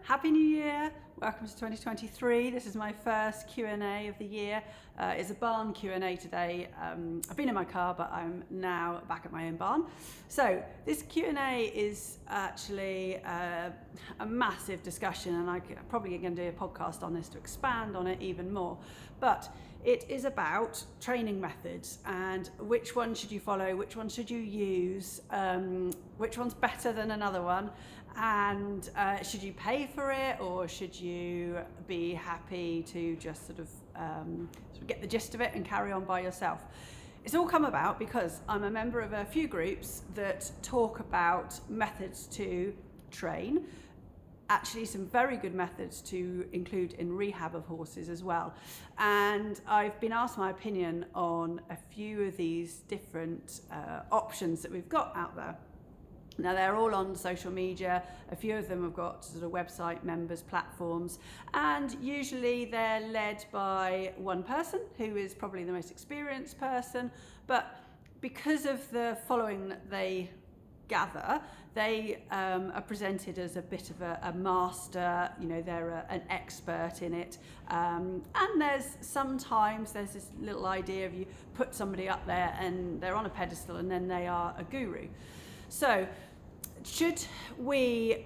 Happy New Year. Welcome to 2023. This is my first Q&A of the year. It's a barn Q&A today. I've been in my car, but I'm now back at my own barn. So this Q&A is actually a massive discussion, and I'm probably going to do a podcast on this to expand on it even more. But it is about training methods and which one should you follow, which one should you use, which one's better than another one, and should you pay for it, or should you be happy to just sort of get the gist of it and carry on by yourself. It's all come about because I'm a member of a few groups that talk about methods to train. Actually, some very good methods to include in rehab of horses as well. And I've been asked my opinion on a few of these different options that we've got out there. Now, they're all on social media. A few of them have got sort of website members, platforms, and usually they're led by one person who is probably the most experienced person. But because of the following that they gather, they are presented as a bit of a master, you know, they're an expert in it. And sometimes there's this little idea of you put somebody up there and they're on a pedestal and then they are a guru. So should we,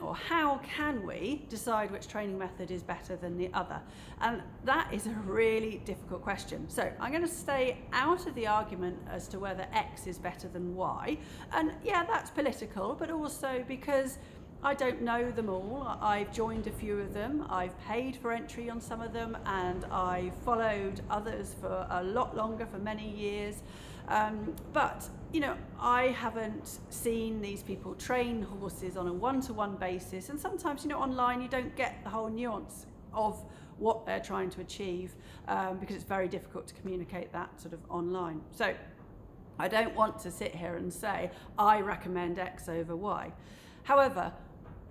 or how can we decide which training method is better than the other? And that is a really difficult question. So I'm going to stay out of the argument as to whether X is better than Y. And yeah, that's political, but also because I don't know them all. I've joined a few of them. I've paid for entry on some of them, and I followed others for a lot longer, for many years. But, you know, I haven't seen these people train horses on a one-to-one basis. And sometimes, you know, online you don't get the whole nuance of what they're trying to achieve because it's very difficult to communicate that sort of online. So I don't want to sit here and say, I recommend X over Y. However,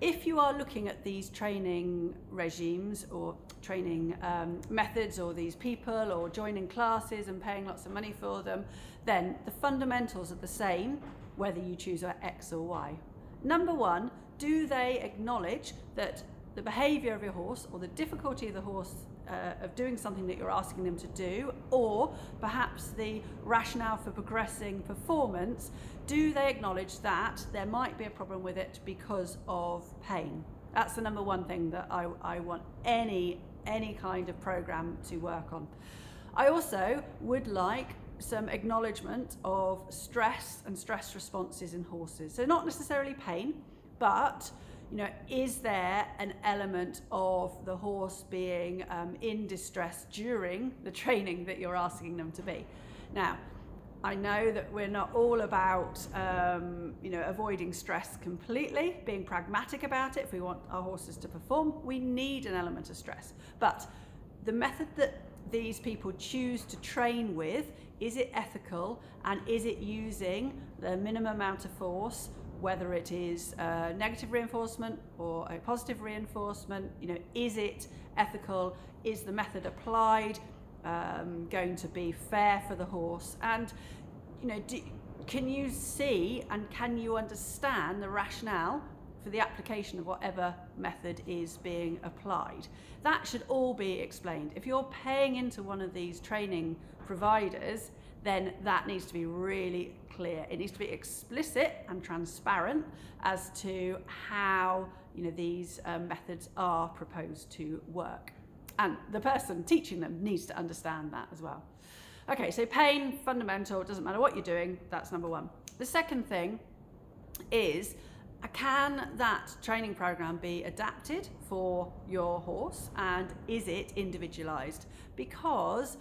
if you are looking at these training regimes or training methods, or these people, or joining classes and paying lots of money for them, then the fundamentals are the same whether you choose X or Y. Number one, do they acknowledge that the behaviour of your horse, or the difficulty of the horse of doing something that you're asking them to do, or perhaps the rationale for progressing performance, do they acknowledge that there might be a problem with it because of pain? That's the number one thing that I want any kind of program to work on. I also would like some acknowledgement of stress and stress responses in horses. So not necessarily pain, but you know, is there an element of the horse being in distress during the training that you're asking them to be? Now, I know that we're not all about, you know, avoiding stress completely, being pragmatic about it. If we want our horses to perform, we need an element of stress. But the method that these people choose to train with, is it ethical, and is it using the minimum amount of force, whether it is negative reinforcement or a positive reinforcement? You know, is it ethical? Is the method applied going to be fair for the horse? And you know, can you see and can you understand the rationale for the application of whatever method is being applied? That should all be explained. If you're paying into one of these training providers, then that needs to be really clear. It needs to be explicit and transparent as to how, you know, these methods are proposed to work. And the person teaching them needs to understand that as well. Okay, so pain, fundamental, it doesn't matter what you're doing, that's number one. The second thing is, can that training program be adapted for your horse, and is it individualized? Because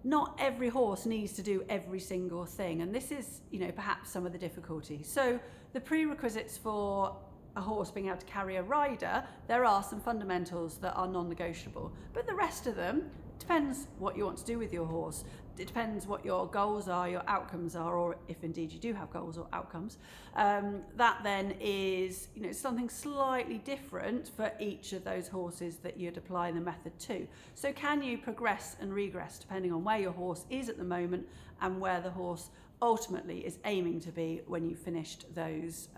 not every horse needs to do every single thing, and this is, you know, perhaps some of the difficulty. So the prerequisites for a horse being able to carry a rider, there are some fundamentals that are non-negotiable, but the rest of them depends what you want to do with your horse. It depends what your goals are, your outcomes are, or if indeed you do have goals or outcomes. That then is, you know, something slightly different for each of those horses that you'd apply the method to. So can you progress and regress depending on where your horse is at the moment and where the horse ultimately is aiming to be when you've finished those,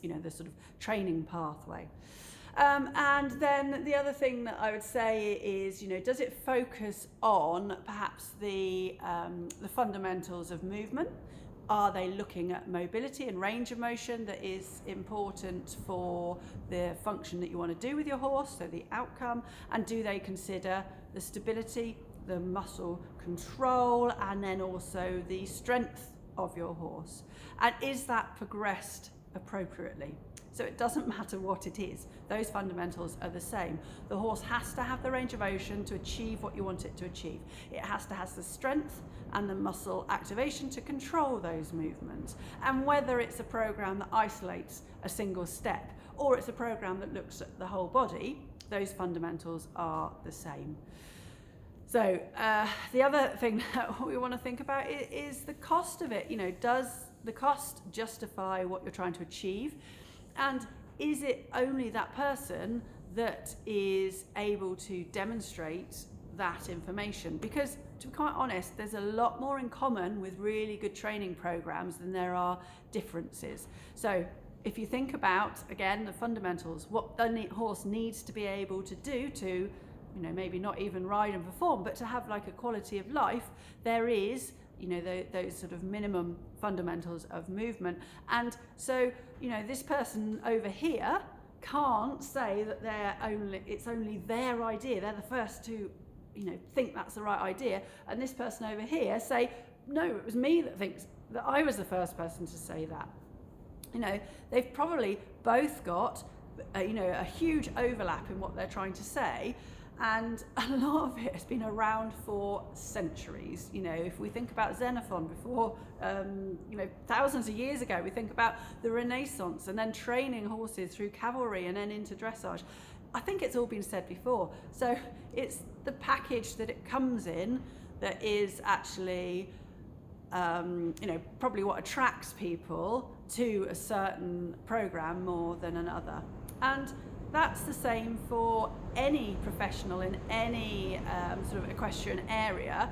you know, the sort of training pathway. And then the other thing that I would say is, does it focus on perhaps the fundamentals of movement? Are they looking at mobility and range of motion that is important for the function that you want to do with your horse, so the outcome? And do they consider the stability, the muscle control, and then also the strength of your horse? And is that progressed appropriately? So it doesn't matter what it is, those fundamentals are the same. The horse has to have the range of motion to achieve what you want it to achieve. It has to have the strength and the muscle activation to control those movements. And whether it's a program that isolates a single step or it's a program that looks at the whole body, those fundamentals are the same. So the other thing that we want to think about is the cost of it. Does the cost justify what you're trying to achieve? And is it only that person that is able to demonstrate that information? Because, to be quite honest, there's a lot more in common with really good training programs than there are differences. So if you think about, again, the fundamentals, what the horse needs to be able to do to, maybe not even ride and perform, but to have like a quality of life, there is those sort of minimum fundamentals of movement. And so, this person over here can't say that it's only their idea. They're the first to, think that's the right idea. And this person over here say, no, it was me that thinks that I was the first person to say that. They've probably both got, a huge overlap in what they're trying to say. And a lot of it has been around for centuries. If we think about Xenophon before, thousands of years ago, we think about the Renaissance and then training horses through cavalry and then into dressage. I think it's all been said before. So it's the package that it comes in that is actually, probably what attracts people to a certain program more than another. And that's the same for any professional in any sort of equestrian area.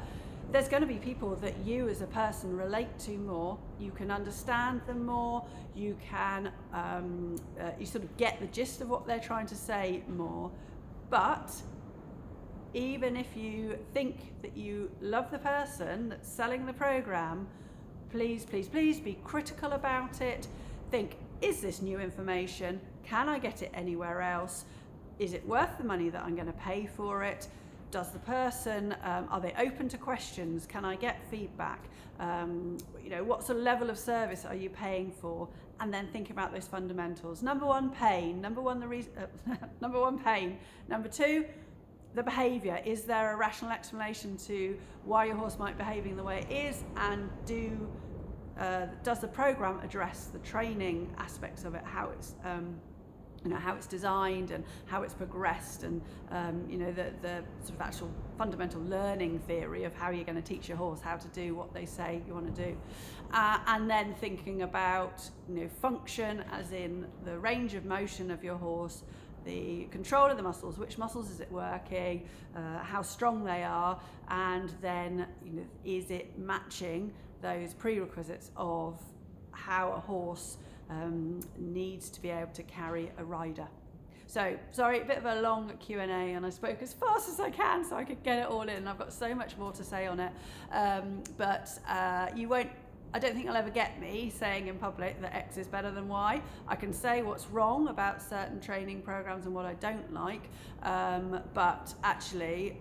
There's going to be people that you as a person relate to more, you can understand them more, you can you sort of get the gist of what they're trying to say more. But even if you think that you love the person that's selling the program, please, please, please be critical about it. Think, is this new information? Can I get it anywhere else? Is it worth the money that I'm going to pay for it? Does the person, are they open to questions? Can I get feedback? What sort of level of service are you paying for? And then think about those fundamentals. Number one, pain. Number one, number one, pain. Number two, the behaviour. Is there a rational explanation to why your horse might be behaving the way it is? And does the program address the training aspects of it, how it's how it's designed and how it's progressed, and the sort of actual fundamental learning theory of how you're going to teach your horse how to do what they say you want to do, and then thinking about function, as in the range of motion of your horse, the control of the muscles, which muscles is it working, how strong they are, and then is it matching those prerequisites of how a horse needs to be able to carry a rider. So, sorry, a bit of a long Q&A, and I spoke as fast as I can so I could get it all in. I've got so much more to say on it, but you won't, I don't think you'll ever get me saying in public that X is better than Y. I can say what's wrong about certain training programs and what I don't like, but actually,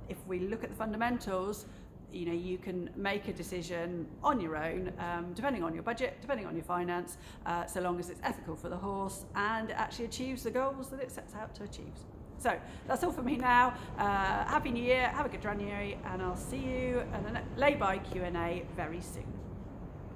if we look at the fundamentals, you can make a decision on your own, depending on your budget, depending on your finance, so long as it's ethical for the horse and it actually achieves the goals that it sets out to achieve. So that's all for me now. Happy New Year, have a good January, and I'll see you at the lay-by Q&A very soon.